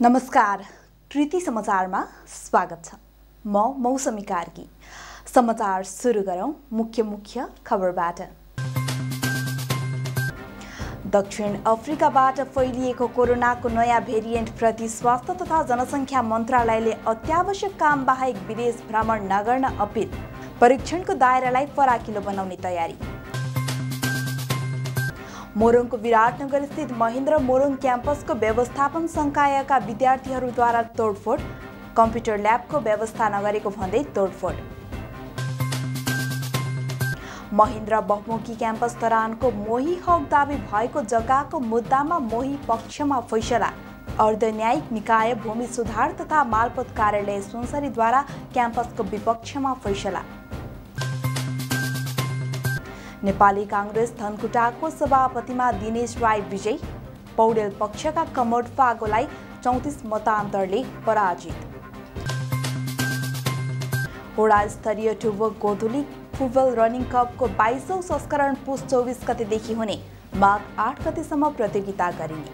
नमस्कार, कृति समाचारमा स्वागत छ। म मौसमी कार्की। समाचार सुरु गरौं मुख्य खबरबाट। दक्षिण अफ्रिकाबाट फैलिएको कोरोनाको नयाँ भेरिएन्ट प्रति स्वास्थ्य तथा जनसङ्ख्या मन्त्रालयले अत्यावश्यक काम बाहेक विदेश भ्रमण नगर्न अपिल। परीक्षणको दायरालाई फराकिलो बनाउने तयारी। मोरङको विराटनगर स्थित महेन्द्र मोरङ क्याम्पसको व्यवस्थापन संकायका विद्यार्थीहरूद्वारा तोडफोड। कम्प्युटर ल्याबको व्यवस्था नगरेको भन्दै तोडफोड। महेन्द्र बहुमुखी क्याम्पस तरानको मोही हक दाबी भएको जग्गाको मुद्दामा मोही पक्षमा फैसला। अर्धन्यायिक निकाय भूमि सुधार तथा मालपोत कार्यालय सुनसरीद्वारा क्याम्पसको विपक्षमा फैसला। नेपाली कांग्रेस धनकुटाको सभापतिमा दिनेश राई विजय। पौडेल पक्षका कमोड फागोलाई 34 मतान्तरले पराजित। वडा स्तरीय टुबो गोधुली फुटबल रनिङ कपको 22औं संस्करण पुस 24 गतेदेखि हुने। माघ 8 गतेसम्म प्रतियोगिता गरिने।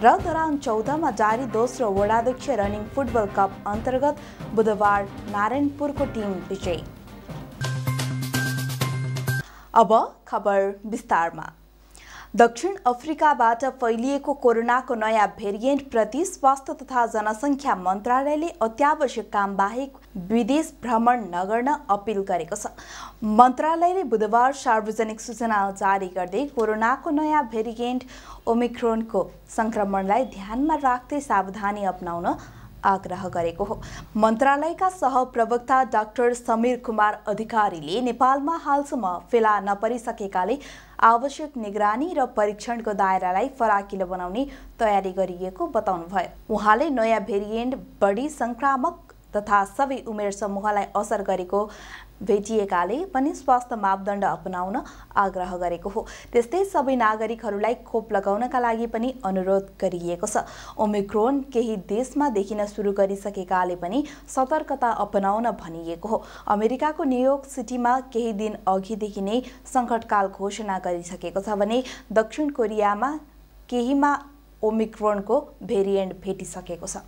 र धरान 14 मा जारी दोस्रो वडाध्यक्ष रनिङ फुटबल कप अन्तर्गत बुधबार नारायणपुरको टिम विजयी। अब खबर विस्तारमा। दक्षिण अफ्रिकाबाट फैलिएको कोरोनाको नयाँ भेरिएन्ट प्रति स्वास्थ्य तथा जनसङ्ख्या मन्त्रालयले अत्यावश्यक काम बाहेक विदेश भ्रमण नगर्न अपिल गरेको छ। मन्त्रालयले बुधबार सार्वजनिक सूचना जारी गर्दै कोरोनाको नयाँ भेरिएन्ट ओमिक्रोनको संक्रमणलाई ध्यानमा राख्दै सावधानी अपनाउन आग्रह गरेको हो। मन्त्रालयका सहप्रवक्ता डाक्टर समीर कुमार अधिकारीले नेपालमा हालसम्म फेला नपरिसकेकाले आवश्यक निगरानी र परीक्षणको दायरालाई फराकिलो बनाउने तयारी गरिएको बताउनुभयो। उहाँले नयाँ भेरिएन्ट बढी संक्रामक तथा सबै उमेर समूहलाई असर गरेको भेटिएकाले पनि स्वास्थ्य मापदण्ड अपनाउन आग्रह गरेको हो। त्यस्तै सबै नागरिकहरूलाई खोप लगाउनका लागि पनि अनुरोध गरिएको छ। ओमिक्रोन केही देशमा देखिन सुरु गरिसकेकाले पनि सतर्कता अपनाउन भनिएको हो। अमेरिकाको न्युयोर्क सिटीमा केही दिन अघिदेखि नै सङ्कटकाल घोषणा गरिसकेको छ भने दक्षिण कोरियामा केहीमा ओमिक्रोनको भेरिएन्ट भेटिसकेको छ।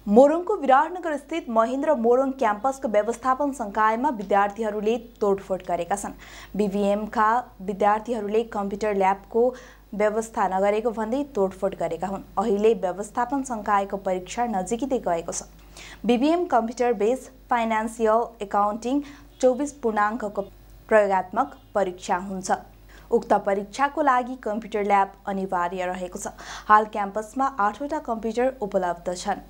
मोरङको विराटनगर स्थित महेन्द्र मोरङ क्याम्पसको व्यवस्थापन संकायमा विद्यार्थीहरूले तोडफोड गरेका छन्। बीबीएमका विद्यार्थीहरूले कम्प्युटर ल्याबको व्यवस्था नगरेको भन्दै तोडफोड गरेका हुन्। अहिले व्यवस्थापन संकायको परीक्षा नजिकै गएको छ। BBM computer base financial accounting 24 पूर्णाङ्कको प्रयोगात्मक परीक्षा हुन्छ। उक्त परीक्षाको लागि कम्प्युटर ल्याब अनिवार्य रहेको छ। हाल क्याम्पसमा 8वटा कम्प्युटर उपलब्ध छन्।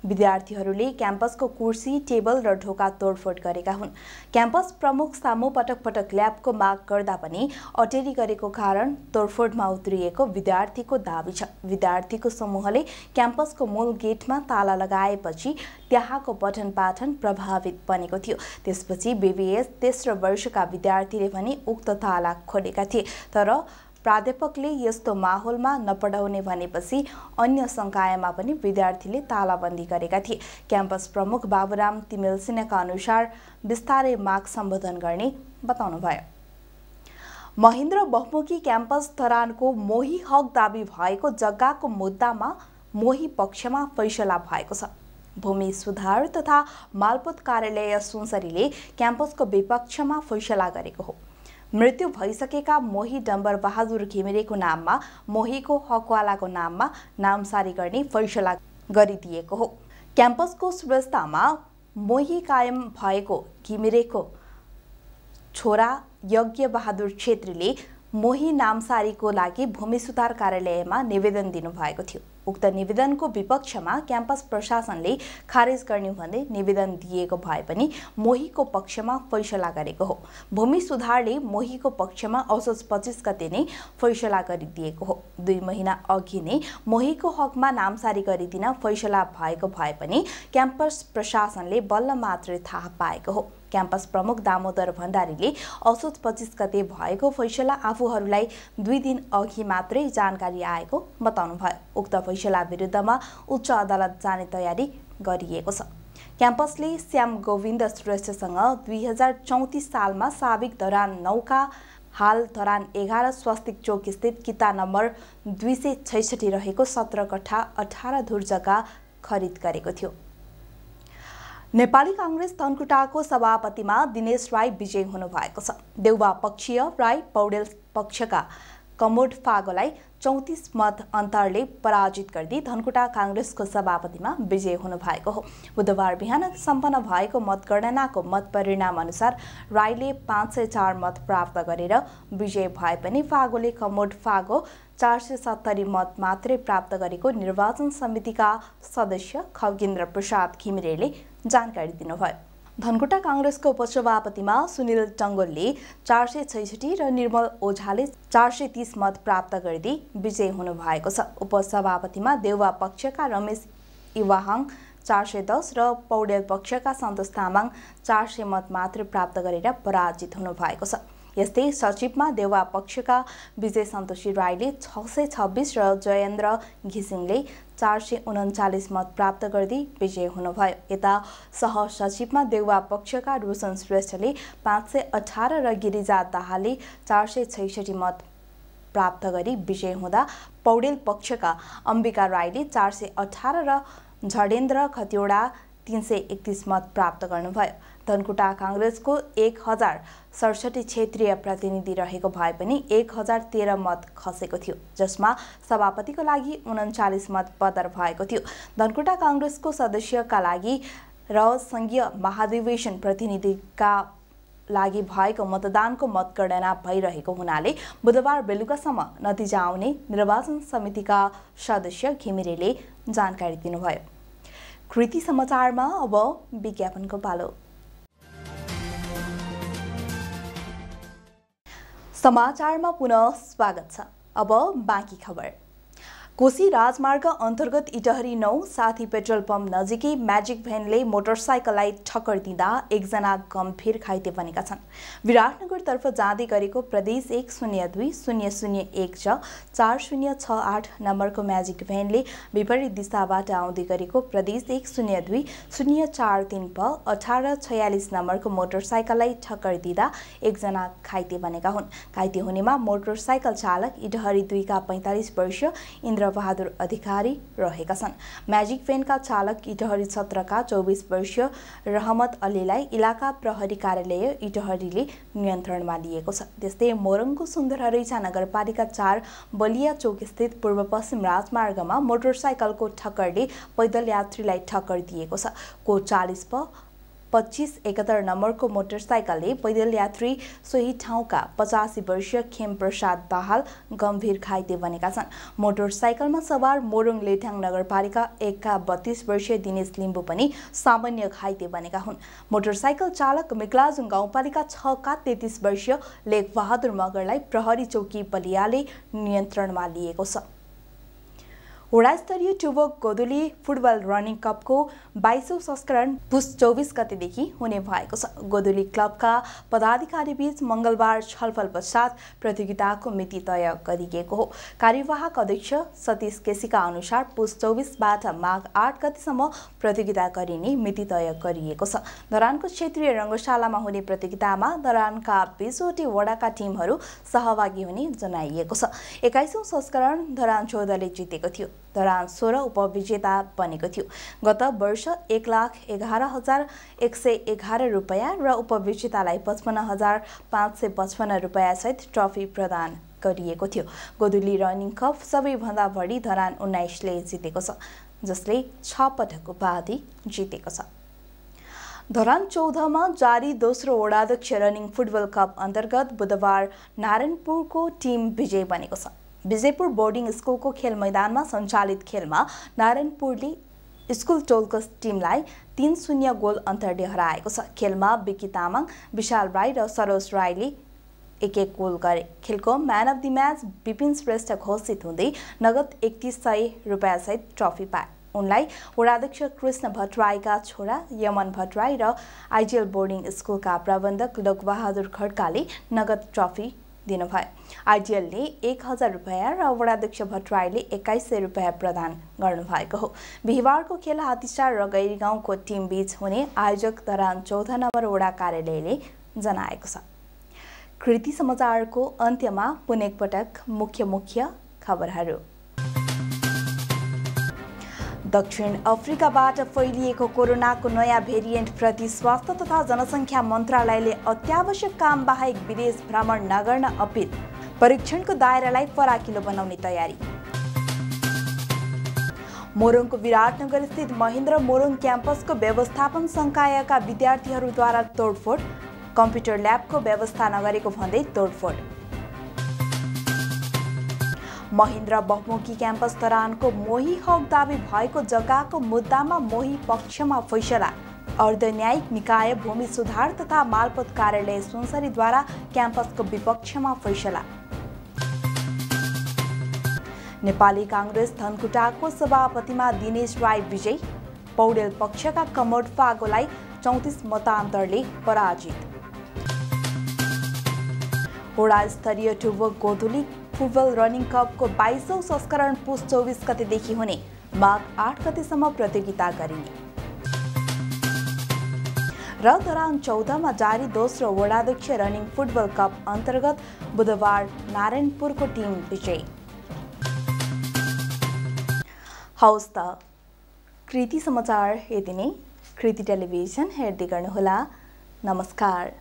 विद्यार्थीहरूले क्याम्पसको कुर्सी, टेबल र ढोका तोडफोड गरेका हुन्। क्याम्पस प्रमुख सामु पटक पटक ल्याबको माग गर्दा पनि अटेरी गरेको कारण तोडफोडमा उत्रिएको विद्यार्थीको दाबी छ। विद्यार्थीको समूहले क्याम्पसको मूल गेटमा ताला लगाएपछि त्यहाँको पठन पाठन प्रभावित बनेको थियो। त्यसपछि बीबीएस तेस्रो वर्षका विद्यार्थीले पनि उक्त ताला खोलेका थिए, तर प्राध्यापकले यस्तो माहौलमा नपढाउने भनेपछि अन्य संकायमा पनि विद्यार्थीले तालाबन्दी गरेका थिए। क्याम्पस प्रमुख बाबुराम तिमेल सिन्हाका अनुसार बिस्तारै माग सम्बोधन गर्ने बताउनुभयो। महेन्द्र बहुमुखी क्याम्पस तरानको मोही हक दाबी भएको जग्गाको मुद्दामा मोही पक्षमा फैसला भएको छ। भूमि सुधार तथा मालपोत कार्यालय सुनसरीले क्याम्पसको विपक्षमा फैसला गरेको हो। मृत्यु भइसकेका मोही डम्बर बहादुर घिमिरेको नाममा मोहीको हकवालाको नाममा नामसारी गर्ने फैसला गरिदिएको हो। क्याम्पसको सुव्यवस्थामा मोही कायम भएको घिमिरेको छोरा यज्ञ बहादुर छेत्रीले मोही नामसारीको लागि भूमि सुधार कार्यालयमा निवेदन दिनुभएको थियो। उक्त निवेदनको विपक्षमा क्याम्पस प्रशासनले खारेज गर्ने भन्दै निवेदन दिएको भए पनि मोहीको पक्षमा फैसला गरेको हो। भूमि सुधारले मोहीको पक्षमा असोज 25 गते नै फैसला गरिदिएको हो। 2 महिना अघि नै मोहीको हकमा नामसारी गरिदिन फैसला भएको भए पनि क्याम्पस प्रशासनले बल्ल मात्रै थाहा पाएको हो। क्याम्पस प्रमुख दामोदर भण्डारीले असोज 25 गते भएको फैसला आफूहरूलाई 2 दिन अघि मात्रै जानकारी आएको बताउनुभयो। उक्त फैसला विरुद्धमा उच्च अदालत जाने तयारी गरिएको छ। क्याम्पसले श्याम गोविन्द श्रेष्ठसँग 2034 सालमा साबिक धरान नौका हाल धरान 11 स्वास्तिक चोक स्थित किता नम्बर 266 रहेको 17 कट्ठा 18 धुर जग्गा खरिद गरेको थियो। नेपाली कांग्रेस धनकुटाको सभापतिमा दिनेश राई विजयी हुनुभएको छ। देउवा पक्षीय राई पौडेल पक्षका कमोड फागोलाई 34 मत अन्तरले पराजित गर्दै धनकुटा कांग्रेसको सभापतिमा विजयी हुनुभएको हो। बुधबार बिहान सम्पन्न भएको मतगणनाको मत परिणाम अनुसार राईले 504 मत प्राप्त गरेर विजयी भए पनि फागोले कमोड फागो 470 मत मात्रै प्राप्त गरेको निर्वाचन समितिका सदस्य खगेन्द्र प्रसाद घिमिरेले जानकारी दिनुभयो। धनकुटा कांग्रेसको उपसभापतिमा सुनिल टंगोलले 466 र निर्मल ओझाले 430 मत प्राप्त गर्दै विजयी हुनुभएको छ। उपसभापतिमा देउवा पक्षका रमेश इवाहाङ 410 र पौडेल पक्षका सन्तोष तामाङ 400 मत मात्र प्राप्त गरेर पराजित हुनुभएको छ। यस्तै सचिवमा देउवा पक्षका विजय सन्तोषी राईले 626 र जयेन्द्र घिसिङले 439 मत प्राप्त गर्दै विजयी हुनुभयो। यता सहसचिवमा देउवा पक्षका रोशन श्रेष्ठले 518 र गिरिजा दाहालले 466 मत प्राप्त गरी विजयी हुँदा पौडेल पक्षका अम्बिका राईले 418 र झडेन्द्र खतिवडा 331 मत प्राप्त गर्नुभयो। धनकुटा कांग्रेसको 1067 क्षेत्रीय प्रतिनिधि रहेको भए पनि 1013 मत खसेको थियो, जसमा सभापतिको लागि 39 मत पदर भएको थियो। धनकुटा कांग्रेसको सदस्यका लागि र संघीय महाधिवेशन प्रतिनिधिका लागि भएको मतदानको मतगणना भइरहेको हुनाले बुधबार बेलुकासम्म नतिजा आउने निर्वाचन समितिका सदस्य घिमिरेले जानकारी दिनुभयो। कृति समाचारमा अब विज्ञापनको पालो। समाचारमा पुनः स्वागत छ। अब बाँकी खबर। कोशी राजमार्ग अन्तर्गत इटहरी 9 साथी पेट्रोल पम्प नजिकै म्याजिक भ्यानले मोटरसाइकललाई ठक्कर दिँदा एकजना गम्भीर घाइते बनेका छन्। विराटनगरतर्फ जाँदै गरेको प्रदेश 102-001 4068 नम्बरको म्याजिक भ्यानले विपरीत दिशाबाट आउँदै गरेको प्रदेश 102-043 प 1846 नम्बरको मोटरसाइकललाई ठक्कर दिँदा एकजना घाइते बनेका हुन्। घाइते हुनेमा मोटरसाइकल चालक इटहरी 2 का 45 वर्षीय बहादुर अधिकारी रहेका छन्। म्याजिक भ्यानका चालक इटहरी 17 का 24 वर्षीय रहमत अलीलाई इलाका प्रहरी कार्यालय इटहरीले नियन्त्रणमा लिएको छ। त्यस्तै मोरङको सुन्दरहरैचा नगरपालिका 4 बलिया चोक स्थित पूर्व पश्चिम राजमार्गमा मोटरसाइकलको ठक्करले पैदल यात्रीलाई ठक्कर दिएको छ। को 40 प 2571 नम्बरको मोटरसाइकलले पैदल यात्री सोही ठाउँका 85 वर्षीय खेम प्रसाद दाहाल गम्भीर घाइते बनेका छन्। मोटरसाइकलमा सवार मोरङ लेठाङ नगरपालिका 1 का 32 वर्षीय दिनेश लिम्बू पनि सामान्य घाइते बनेका हुन्। मोटरसाइकल चालक मिकलाजुङ गाउँपालिका 6 का 33 वर्षीय लेख बहादुर मगरलाई प्रहरी चौकी बलियाले नियन्त्रणमा लिएको छ। वडा स्तरीय टुबोक गोधुली फुटबल रनिङ कपको 22औं संस्करण पुस 24 गतेदेखि हुने भएको छ। गोधुली क्लबका पदाधिकारी बीच मंगलबार छलफल पश्चात प्रतियोगिताको मिति तय गरिएको हो। कार्यवाहक अध्यक्ष सतीश केसीका अनुसार पुस 24 बाट माघ 8 गतेसम्म प्रतियोगिता गरिने मिति तय गरिएको छ। धरानको क्षेत्रीय रङ्गशालामा हुने प्रतियोगितामा धरानका 20 वटै वडाका टिमहरू सहभागी हुने जनाइएको छ। 21औं संस्करण धरान 14 ले जितेको थियो। धरान 16 उपविजेता बनेको थियो। गत वर्ष 1,11,111 रुपैयाँ र उपविजेतालाई 55,555 रुपैयाँ सहित ट्रफी प्रदान गरिएको थियो। गोधुली रनिङ कप सबैभन्दा बढी धरान 19 ले जितेको छ, जसले 6 पटक उपाधि जितेको छ। धरान 14 मा जारी दोस्रो वडाध्यक्ष रनिङ फुटबल कप अन्तर्गत बुधबार नारायणपुरको टिम विजयी बनेको छ। विजयपुर बोर्डिङ स्कुलको खेल मैदानमा सञ्चालित खेलमा नारायणपुरले स्कुल टोलको टिमलाई 3-0 गोल अन्तरले हराएको छ। खेलमा विकी तामाङ, विशाल राई र सरोज राईले एक गोल गरे। खेलको man of the match Vipin Shrestha घोषित हुँदै नगद 3100 रुपैयाँ सहित ट्रफी पाए। उनलाई वडाध्यक्ष कृष्ण भट्टराईका छोरा यमन भट्टराई र आइजिएल बोर्डिङ स्कुलका प्रबन्धक लोकबहादुर खड्काले नगद ट्रफी दिनुभयो। आइजिएलले 1000 रुपैयाँ र वडाध्यक्ष भट्टराईले 2100 रुपैयाँ प्रदान गर्नुभएको हो। बिहिबारको खेल हात्तीचार र गैरीगाउँको टिम बीच हुने आयोजक धरान 14 नम्बर वडा कार्यालयले जनाएको छ। कृति समाचारको अन्त्यमा पुनः एकपटक मुख्य खबरहरू। दक्षिण अफ्रिकाबाट फैलिएको कोरोनाको नयाँ भेरिएन्टप्रति स्वास्थ्य तथा जनसङ्ख्या मन्त्रालयले अत्यावश्यक काम बाहेक विदेश भ्रमण नगर्न अपिल। परीक्षणको दायरालाई फराकिलो बनाउने तयारी। मोरङको विराटनगर स्थित महेन्द्र मोरङ क्याम्पसको व्यवस्थापन संकायका विद्यार्थीहरूद्वारा तोडफोड। कम्प्युटर ल्याबको व्यवस्था नगरेको भन्दै तोडफोड। महेन्द्र बहुमुखी क्याम्पस तरानको मोही हक दावी भएको जग्गाको मुद्दामा मोही पक्षमा फैसला। अर्धन्यायिक निकाय भूमि सुधार तथा मालपोत कार्यालय सुनसरीद्वारा क्याम्पसको विपक्षमा फैसला। नेपाली काङ्ग्रेस धनकुटाको सभापतिमा दिनेश राई विजय। पौडेल पक्षका कमोड फागोलाई 34 मतान्तरले पराजित। होडा स्तरीय टुबोक गोधुली फुटबल रनिङ कपको 22औं संस्करण पुस 24 गतेदेखि हुने, माघ 8 गतेसम्म प्रतियोगिता गरिने। र धरान 14मा जारी दोस्रो वडाध्यक्ष रनिङ फुटबल कप अन्तर्गत बुधबार नारायणपुरको टिम विजयी। हौस् त कृति समाचार यति नै। कृति टेलिभिजन हेर्दै गर्नुहोला। नमस्कार।